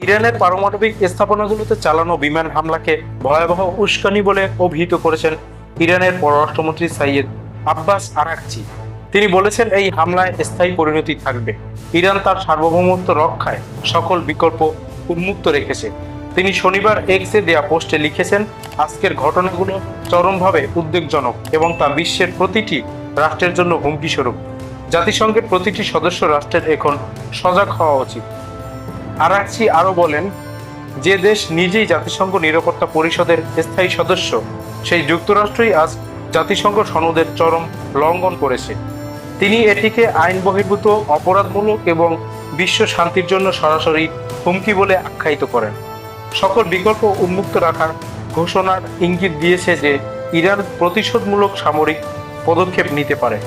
ইরানের পারমাণবিক স্থাপনাগুলোতে চালানো বিমান হামলাকে ভয়াবহ উস্কানি বলে অভিহিত করেছেন ইরানের পররাষ্ট্রমন্ত্রী সাইয়েদ আব্বাস আরাকচি। তিনি বলেছেন, এই হামলায় স্থায়ী পরিণতি থাকবে। ইরান তার সার্বভৌমত্ব রক্ষায় সকল বিকল্প উন্মুক্ত রেখেছে। তিনি শনিবার এক্সে দেয়া পোস্টে লিখেছেন, আজকের ঘটনাগুলো চরমভাবে উদ্বেগজনক এবং তা বিশ্বের প্রতিটি রাষ্ট্রের জন্য হুমকি স্বরূপ। জাতিসংঘের প্রতিটি সদস্য রাষ্ট্রের এখন সজাগ হওয়া উচিত। আরাকচি আরও বলেন, যে দেশ নিজেই জাতিসংঘ নিরাপত্তা পরিষদের স্থায়ী সদস্য, সেই যুক্তরাষ্ট্রই আজ জাতিসংঘ সনদের চরম লঙ্ঘন করেছে। তিনি এটিকে আইন বহির্ভূত, অপরাধমূলক এবং বিশ্ব শান্তির জন্য সরাসরি হুমকি বলে আখ্যায়িত করেন। সকল বিকল্প উন্মুক্ত রাখার ঘোষণার ইঙ্গিত দিয়েছে যে ইরান প্রতিশোধমূলক সামরিক পদক্ষেপ নিতে পারে,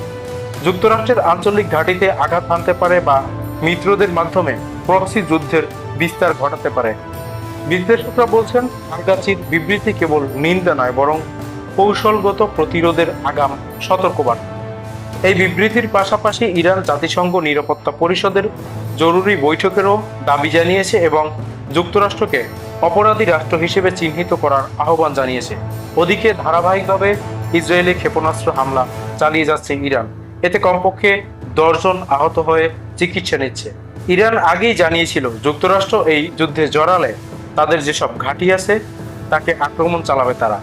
যুক্তরাষ্ট্রের আঞ্চলিক ঘাঁটিতে আঘাত হানতে পারে বা মিত্রদের মাধ্যমে প্রক্সি যুদ্ধের বিস্তার ঘটাতে পারে। বিশ্লেষকরা বলছেন, আরাকচির বিবৃতি কেবল নিন্দা নয়, বরং কৌশলগত প্রতিরোধের আগাম সতর্কবার্তা। এই বিবৃতির পাশাপাশি ইরান জাতিসংঘ নিরাপত্তা পরিষদের জরুরি বৈঠকেরও দাবি জানিয়েছে এবং যুক্তরাষ্ট্রকে অপরাধী রাষ্ট্র হিসেবে চিহ্নিত করার আহ্বান জানিয়েছে। ওদিকে ধারাবাহিকভাবে ইসরায়েলে ক্ষেপণাস্ত্র হামলা চালিয়ে যাচ্ছে ইরান। এতে কমপক্ষে 10 জন আহত হয়ে চিকিৎসা নিচ্ছে। ইরান আগেই জানিয়েছিল, যুক্তরাষ্ট্র এই যুদ্ধে জড়ালে তাদের যেসব ঘাঁটি আছে তাকে আক্রমণ চালাবে তারা।